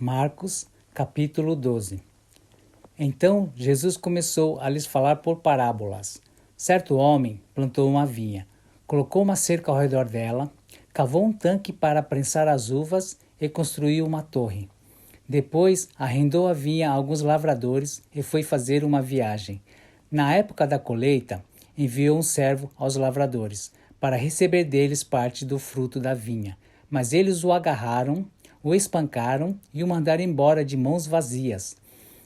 Marcos, capítulo 12. Então Jesus começou a lhes falar por parábolas. Certo homem plantou uma vinha, colocou uma cerca ao redor dela, cavou um tanque para prensar as uvas e construiu uma torre. Depois arrendou a vinha a alguns lavradores e foi fazer uma viagem. Na época da colheita, enviou um servo aos lavradores, para receber deles parte do fruto da vinha. Mas eles o agarraram, o espancaram e o mandaram embora de mãos vazias.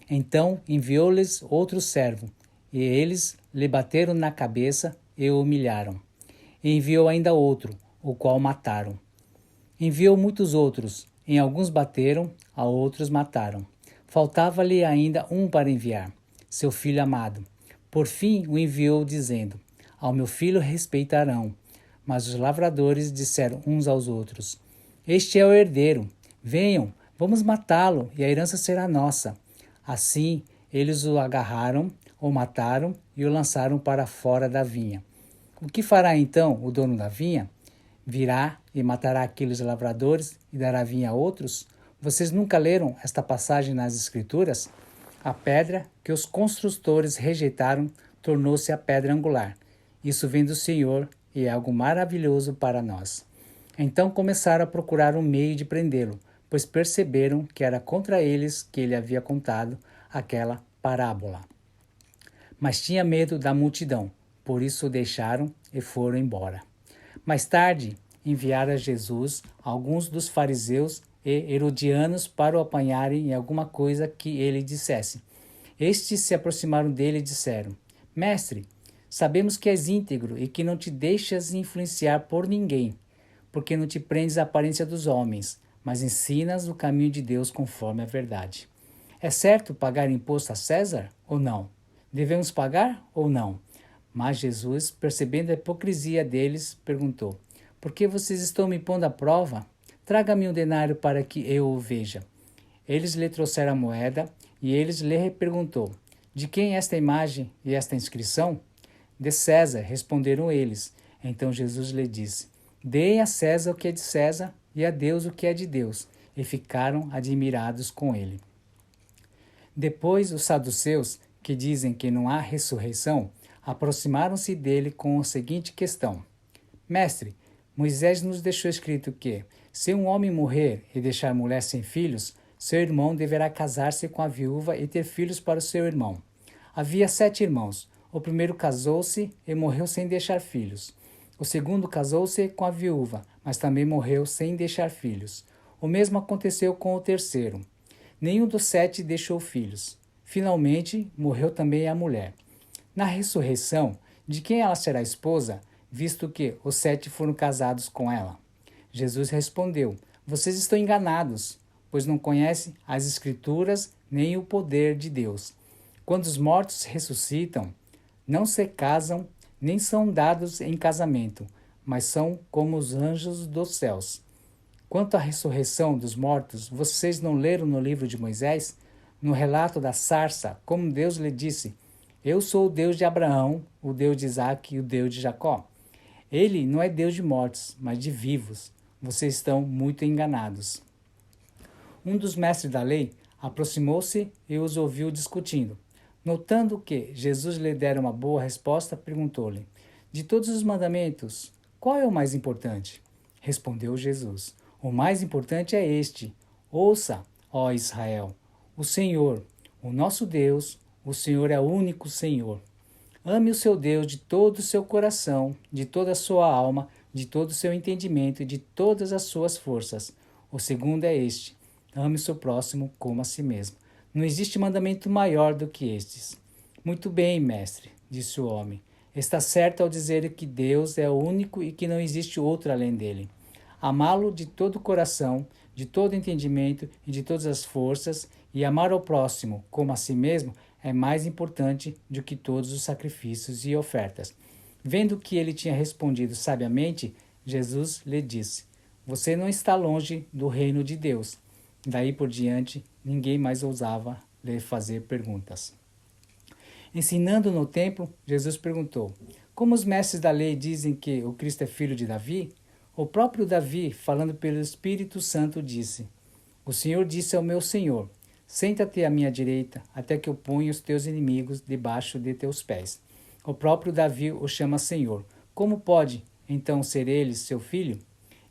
Então enviou-lhes outro servo, e eles lhe bateram na cabeça e o humilharam. E enviou ainda outro, o qual mataram. Enviou muitos outros, em alguns bateram, a outros mataram. Faltava-lhe ainda um para enviar, seu filho amado. Por fim o enviou, dizendo: Ao meu filho respeitarão. Mas os lavradores disseram uns aos outros: Este é o herdeiro. Venham, vamos matá-lo, e a herança será nossa. Assim, eles o agarraram, o mataram e o lançaram para fora da vinha. O que fará então o dono da vinha? Virá e matará aqueles lavradores e dará vinha a outros? Vocês nunca leram esta passagem nas Escrituras? A pedra que os construtores rejeitaram tornou-se a pedra angular. Isso vem do Senhor e é algo maravilhoso para nós. Então começaram a procurar um meio de prendê-lo, pois perceberam que era contra eles que ele havia contado aquela parábola. Mas tinha medo da multidão, por isso o deixaram e foram embora. Mais tarde, enviaram a Jesus alguns dos fariseus e herodianos para o apanharem em alguma coisa que ele dissesse. Estes se aproximaram dele e disseram: Mestre, sabemos que és íntegro e que não te deixas influenciar por ninguém, porque não te prendes à aparência dos homens, mas ensinas o caminho de Deus conforme a verdade. É certo pagar imposto a César ou não? Devemos pagar ou não? Mas Jesus, percebendo a hipocrisia deles, perguntou: Por que vocês estão me pondo à prova? Traga-me um denário para que eu o veja. Eles lhe trouxeram a moeda, e eles lhe perguntou: De quem é esta imagem e esta inscrição? De César, responderam eles. Então Jesus lhe disse: Deem a César o que é de César e a Deus o que é de Deus. E ficaram admirados com ele. Depois os saduceus, que dizem que não há ressurreição, aproximaram-se dele com a seguinte questão: Mestre, Moisés nos deixou escrito que, se um homem morrer e deixar mulher sem filhos, seu irmão deverá casar-se com a viúva e ter filhos para o seu irmão. Havia 7 irmãos. O primeiro casou-se e morreu sem deixar filhos. O segundo casou-se com a viúva, mas também morreu sem deixar filhos. O mesmo aconteceu com o terceiro. Nenhum dos 7 deixou filhos. Finalmente, morreu também a mulher. Na ressurreição, de quem ela será esposa, visto que os 7 foram casados com ela? Jesus respondeu: Vocês estão enganados, pois não conhecem as Escrituras nem o poder de Deus. Quando os mortos ressuscitam, não se casam nem são dados em casamento, mas são como os anjos dos céus. Quanto à ressurreição dos mortos, vocês não leram no livro de Moisés, no relato da sarça, como Deus lhe disse: Eu sou o Deus de Abraão, o Deus de Isaque e o Deus de Jacó. Ele não é Deus de mortos, mas de vivos. Vocês estão muito enganados. Um dos mestres da lei aproximou-se e os ouviu discutindo. Notando que Jesus lhe dera uma boa resposta, perguntou-lhe: De todos os mandamentos, qual é o mais importante? Respondeu Jesus: O mais importante é este: Ouça, ó Israel, o Senhor, o nosso Deus, o Senhor é o único Senhor. Ame o seu Deus de todo o seu coração, de toda a sua alma, de todo o seu entendimento e de todas as suas forças. O segundo é este: ame o seu próximo como a si mesmo. Não existe mandamento maior do que estes. Muito bem, mestre, disse o homem. Está certo ao dizer que Deus é o único e que não existe outro além dele. Amá-lo de todo o coração, de todo o entendimento e de todas as forças, e amar ao próximo como a si mesmo, é mais importante do que todos os sacrifícios e ofertas. Vendo que ele tinha respondido sabiamente, Jesus lhe disse: Você não está longe do reino de Deus. Daí por diante, ninguém mais ousava lhe fazer perguntas. Ensinando no templo, Jesus perguntou: Como os mestres da lei dizem que o Cristo é filho de Davi? O próprio Davi, falando pelo Espírito Santo, disse: O Senhor disse ao meu Senhor: Senta-te à minha direita, até que eu ponha os teus inimigos debaixo de teus pés. O próprio Davi o chama Senhor. Como pode, então, ser ele seu filho?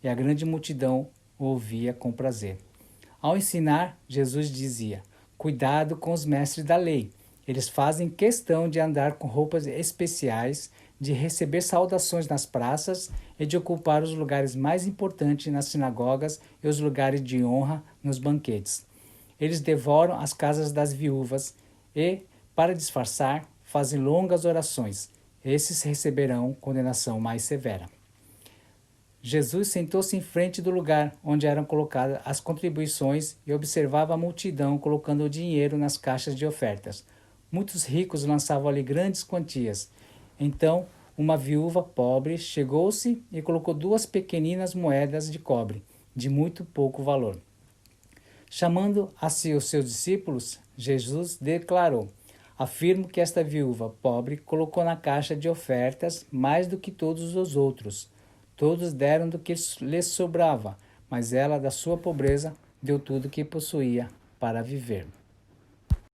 E a grande multidão o ouvia com prazer. Ao ensinar, Jesus dizia: Cuidado com os mestres da lei. Eles fazem questão de andar com roupas especiais, de receber saudações nas praças e de ocupar os lugares mais importantes nas sinagogas e os lugares de honra nos banquetes. Eles devoram as casas das viúvas e, para disfarçar, fazem longas orações. Esses receberão condenação mais severa. Jesus sentou-se em frente do lugar onde eram colocadas as contribuições e observava a multidão colocando o dinheiro nas caixas de ofertas. Muitos ricos lançavam ali grandes quantias. Então, uma viúva pobre chegou-se e colocou 2 pequeninas moedas de cobre, de muito pouco valor. Chamando a si os seus discípulos, Jesus declarou: Afirmo que esta viúva pobre colocou na caixa de ofertas mais do que todos os outros. Todos deram do que lhes sobrava, mas ela, da sua pobreza, deu tudo o que possuía para viver.